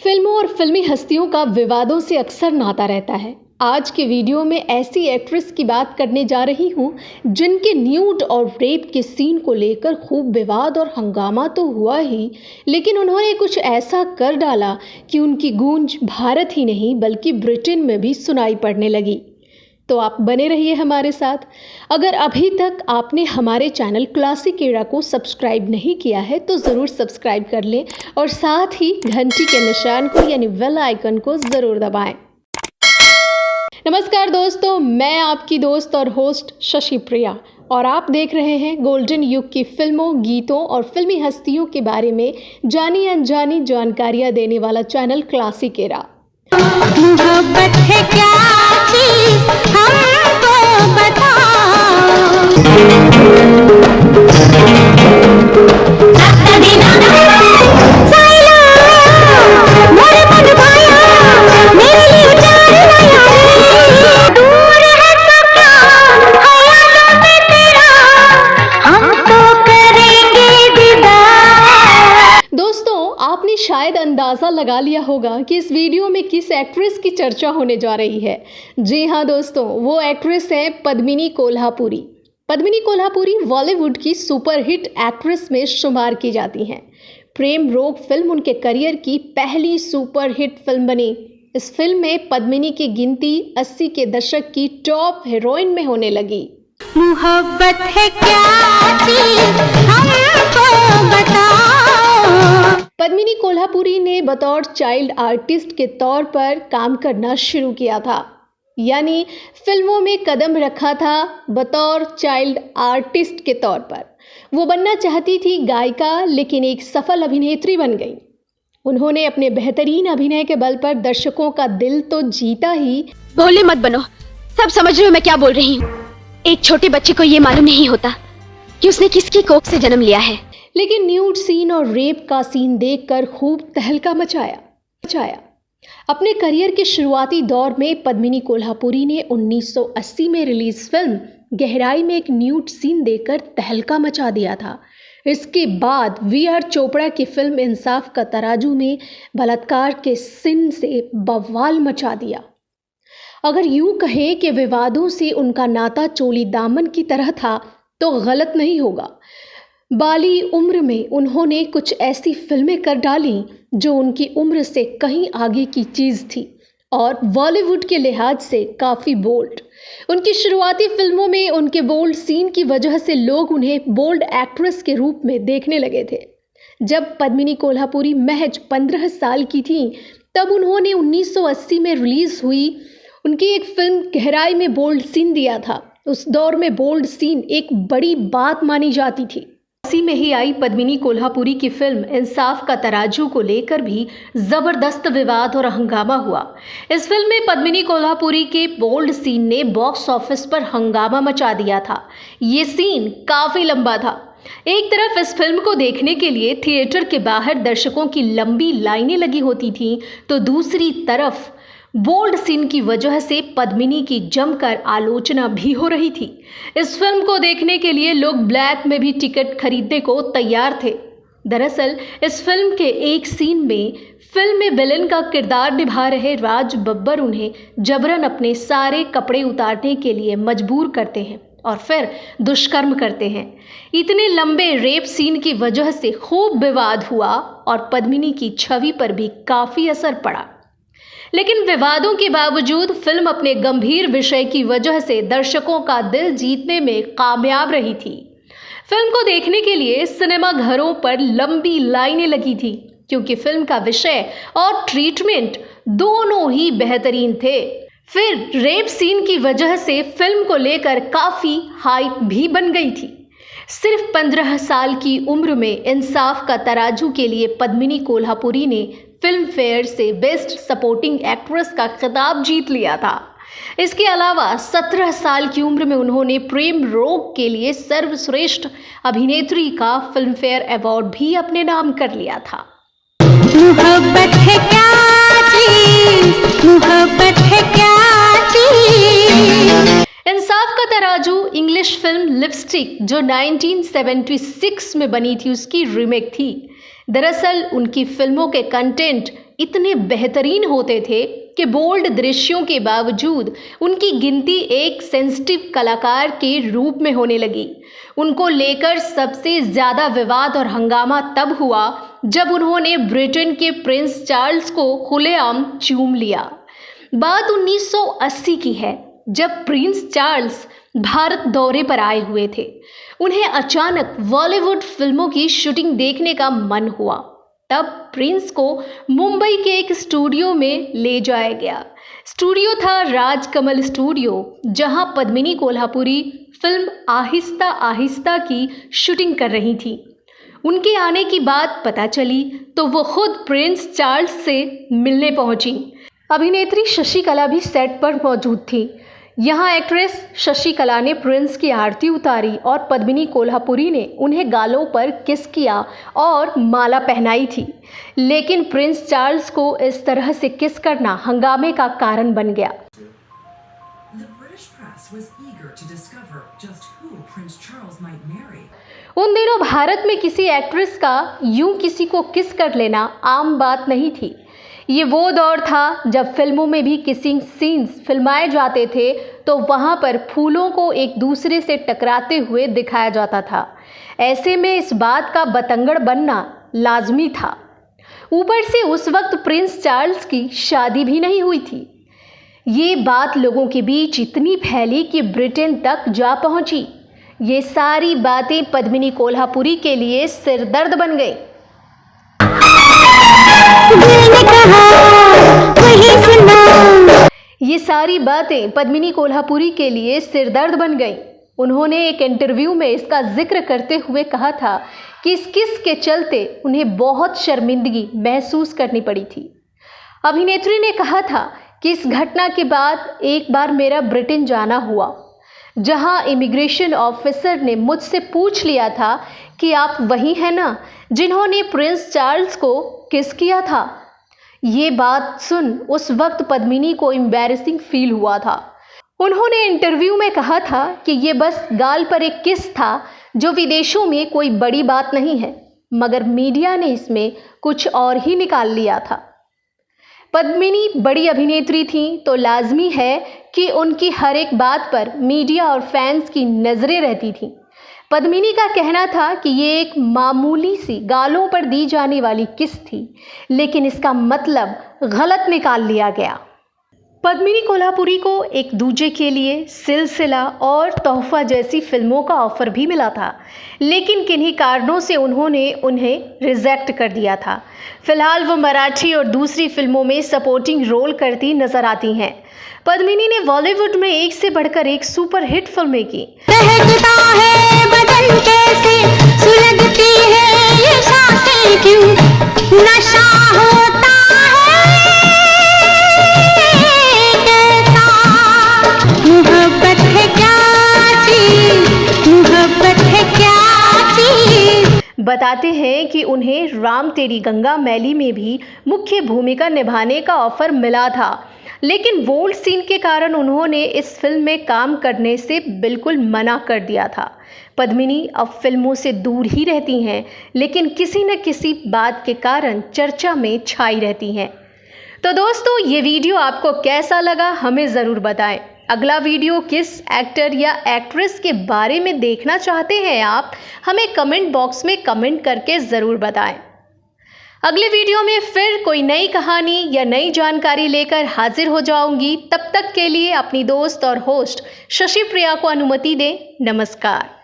फिल्मों और फिल्मी हस्तियों का विवादों से अक्सर नाता रहता है। आज के वीडियो में ऐसी एक्ट्रेस की बात करने जा रही हूँ जिनके न्यूड और रेप के सीन को लेकर खूब विवाद और हंगामा तो हुआ ही, लेकिन उन्होंने कुछ ऐसा कर डाला कि उनकी गूंज भारत ही नहीं बल्कि ब्रिटेन में भी सुनाई पड़ने लगी। तो आप बने रहिए हमारे साथ। अगर अभी तक आपने हमारे चैनल क्लासिक एरा को सब्सक्राइब नहीं किया है तो ज़रूर सब्सक्राइब कर लें और साथ ही घंटी के निशान को यानी बेल आइकन को ज़रूर दबाएं। नमस्कार दोस्तों, मैं आपकी दोस्त और होस्ट शशि प्रिया और आप देख रहे हैं गोल्डन युग की फिल्मों, गीतों और फिल्मी हस्तियों के बारे में जानी अनजानी जानकारियाँ देने वाला चैनल क्लासिक एरा। मोहब्बत है क्या चीज़ हमको बताओ। मेरे मन भाया मेरे लिए जान नया रे। दूर है तो क्या ख्यालों में तेरा हम तो करेंगे दीदार। दोस्तों, आपने शायद अंदाज़ा लगा लिया होगा कि इस वीडियो में किस एक्ट्रेस की चर्चा होने जा रही है। जी हाँ दोस्तों, वो एक्ट्रेस है पद्मिनी कोल्हापुरी। पद्मिनी कोल्हापुरी बॉलीवुड की सुपरहिट एक्ट्रेस में शुमार की जाती हैं। प्रेम रोग फिल्म उनके करियर की पहली सुपरहिट फिल्म बनी। इस फिल्म में पद्मिनी की गिनती 80 के दशक की टॉप हीरोइन में होने लगी। मोहब्बत है क्या चीज़ हमको बताओ। पद्मिनी कोल्हापुरी ने बतौर चाइल्ड आर्टिस्ट के तौर पर काम करना शुरू किया था, यानी फिल्मों में कदम रखा था बतौर चाइल्ड आर्टिस्ट के तौर पर। वो बनना चाहती थी गायिका, लेकिन एक सफल अभिनेत्री बन गई। उन्होंने अपने बेहतरीन अभिनय के बल पर दर्शकों का दिल तो जीता ही। भोले मत बनो, सब समझ रहे हो मैं क्या बोल रही हूँ। एक छोटे बच्चे को ये मालूम नहीं होता कि उसने किसकी कोख से जन्म लिया है। लेकिन न्यूड सीन और रेप का सीन देखकर खूब तहलका मचाया। अपने करियर के शुरुआती दौर में पद्मिनी कोल्हापुरी ने 1980 में रिलीज फिल्म गहराई में एक न्यूड सीन देकर तहलका मचा दिया था। इसके बाद वी.आर. चोपड़ा की फिल्म इंसाफ का तराजू में बलात्कार के सीन से बवाल मचा दिया। अगर यूं कहें कि विवादों से उनका नाता चोली दामन की तरह था तो गलत नहीं होगा। बाली उम्र में उन्होंने कुछ ऐसी फिल्में कर डाली जो उनकी उम्र से कहीं आगे की चीज़ थी और बॉलीवुड के लिहाज से काफ़ी बोल्ड। उनकी शुरुआती फिल्मों में उनके बोल्ड सीन की वजह से लोग उन्हें बोल्ड एक्ट्रेस के रूप में देखने लगे थे। जब पद्मिनी कोल्हापुरी महज 15 साल की थी तब उन्होंने 1980 में रिलीज़ हुई उनकी एक फिल्म गहराई में बोल्ड सीन दिया था। उस दौर में बोल्ड सीन एक बड़ी बात मानी जाती थी। इसी में ही आई पद्मिनी कोल्हापुरी की फिल्म इंसाफ का तराजू को लेकर भी जबरदस्त विवाद और हंगामा हुआ। इस फिल्म में पद्मिनी कोल्हापुरी के बोल्ड सीन ने बॉक्स ऑफिस पर हंगामा मचा दिया था। ये सीन काफी लंबा था। एक तरफ इस फिल्म को देखने के लिए थिएटर के बाहर दर्शकों की लंबी लाइनें लगी होती थीं, तो दूसरी तरफ बोल्ड सीन की वजह से पद्मिनी की जमकर आलोचना भी हो रही थी। इस फिल्म को देखने के लिए लोग ब्लैक में भी टिकट खरीदने को तैयार थे। दरअसल इस फिल्म के एक सीन में फिल्म में विलेन का किरदार निभा रहे राज बब्बर उन्हें जबरन अपने सारे कपड़े उतारने के लिए मजबूर करते हैं और फिर दुष्कर्म करते हैं। इतने लंबे रेप सीन की वजह से खूब विवाद हुआ और पद्मिनी की छवि पर भी काफ़ी असर पड़ा। लेकिन विवादों के बावजूद फिल्म अपने गंभीर विषय की वजह से दर्शकों का दिल जीतने में कामयाब रही थी। फिल्म को देखने के लिए सिनेमा घरों पर लंबी लाइनें लगी थी क्योंकि फिल्म का विषय और ट्रीटमेंट दोनों ही बेहतरीन थे। फिर रेप सीन की वजह से फिल्म को लेकर काफ़ी हाइप भी बन गई थी। सिर्फ 15 साल की उम्र में इंसाफ का तराजू के लिए पद्मिनी कोल्हापुरी ने फिल्म फेयर से बेस्ट सपोर्टिंग एक्ट्रेस का खिताब जीत लिया था। इसके अलावा 17 साल की उम्र में उन्होंने प्रेम रोग के लिए सर्वश्रेष्ठ अभिनेत्री का फिल्म फेयर अवार्ड भी अपने नाम कर लिया था। मोहब्बत है क्या चीज़, मोहब्बत है क्या चीज़। इंसाफ का तराजू इंग्लिश फिल्म लिपस्टिक जो 1976 में बनी थी उसकी रीमेक थी। दरअसल उनकी फिल्मों के कंटेंट इतने बेहतरीन होते थे कि बोल्ड दृश्यों के बावजूद उनकी गिनती एक सेंसिटिव कलाकार के रूप में होने लगी। उनको लेकर सबसे ज़्यादा विवाद और हंगामा तब हुआ जब उन्होंने ब्रिटेन के प्रिंस चार्ल्स को खुलेआम चूम लिया। बात 1980 की है, जब प्रिंस चार्ल्स भारत दौरे पर आए हुए थे। उन्हें अचानक बॉलीवुड फिल्मों की शूटिंग देखने का मन हुआ। तब प्रिंस को मुंबई के एक स्टूडियो में ले जाया गया। स्टूडियो था राजकमल स्टूडियो, जहां पद्मिनी कोल्हापुरी फिल्म आहिस्ता आहिस्ता की शूटिंग कर रही थी। उनके आने की बात पता चली तो वो खुद प्रिंस चार्ल्स से मिलने पहुंची। अभिनेत्री शशिकला भी सेट पर मौजूद थी। यहाँ एक्ट्रेस शशिकला ने प्रिंस की आरती उतारी और पद्मिनी कोल्हापुरी ने उन्हें गालों पर किस किया और माला पहनाई थी। लेकिन प्रिंस चार्ल्स को इस तरह से किस करना हंगामे का कारण बन गया। उन दिनों भारत में किसी एक्ट्रेस का यूं किसी को किस कर लेना आम बात नहीं थी। ये वो दौर था जब फिल्मों में भी किसिंग सीन्स फिल्माए जाते थे तो वहाँ पर फूलों को एक दूसरे से टकराते हुए दिखाया जाता था। ऐसे में इस बात का बतंगड़ बनना लाजमी था। ऊपर से उस वक्त प्रिंस चार्ल्स की शादी भी नहीं हुई थी। ये बात लोगों के बीच इतनी फैली कि ब्रिटेन तक जा पहुंची। ये सारी बातें पद्मिनी कोल्हापुरी के लिए सिरदर्द बन गई। ये सारी बातें पद्मिनी कोल्हापुरी के लिए सिरदर्द बन गई। उन्होंने एक इंटरव्यू में इसका जिक्र करते हुए कहा था कि इस किस के चलते उन्हें बहुत शर्मिंदगी महसूस करनी पड़ी थी। अभिनेत्री ने कहा था कि इस घटना के बाद एक बार मेरा ब्रिटेन जाना हुआ, जहां इमिग्रेशन ऑफिसर ने मुझसे पूछ लिया था कि आप वही हैं ना जिन्होंने प्रिंस चार्ल्स को किस किया था। ये बात सुन उस वक्त पद्मिनी को एम्बैरेसिंग फील हुआ था। उन्होंने इंटरव्यू में कहा था कि ये बस गाल पर एक किस था जो विदेशों में कोई बड़ी बात नहीं है, मगर मीडिया ने इसमें कुछ और ही निकाल लिया था। पद्मिनी बड़ी अभिनेत्री थी तो लाजमी है कि उनकी हर एक बात पर मीडिया और फैंस की नज़रें रहती थीं। पद्मिनी का कहना था कि ये एक मामूली सी गालों पर दी जाने वाली किस थी, लेकिन इसका मतलब गलत निकाल लिया गया। पद्मिनी कोल्हापुरी को एक दूजे के लिए सिलसिला और तोहफा जैसी फिल्मों का ऑफर भी मिला था, लेकिन किन्हीं कारणों से उन्होंने उन्हें रिजेक्ट कर दिया था। फिलहाल वो मराठी और दूसरी फिल्मों में सपोर्टिंग रोल करती नजर आती हैं। पद्मिनी ने बॉलीवुड में एक से बढ़कर एक सुपरहिट फिल्में की। दहकता है बदन कैसे, सुलगती है ये सांसें क्यों, नशा होता है कैसा, मोहब्बत है क्या चीज, मोहब्बत है क्या चीज। बताते हैं कि उन्हें राम तेरी गंगा मैली में भी मुख्य भूमिका निभाने का ऑफर मिला था, लेकिन बोल्ड सीन के कारण उन्होंने इस फिल्म में काम करने से बिल्कुल मना कर दिया था। पद्मिनी अब फिल्मों से दूर ही रहती हैं, लेकिन किसी न किसी बात के कारण चर्चा में छाई रहती हैं। तो दोस्तों, ये वीडियो आपको कैसा लगा हमें ज़रूर बताएं। अगला वीडियो किस एक्टर या एक्ट्रेस के बारे में देखना चाहते हैं आप, हमें कमेंट बॉक्स में कमेंट करके ज़रूर बताएं। अगले वीडियो में फिर कोई नई कहानी या नई जानकारी लेकर हाजिर हो जाऊंगी। तब तक के लिए अपनी दोस्त और होस्ट शशि प्रिया को अनुमति दें। नमस्कार।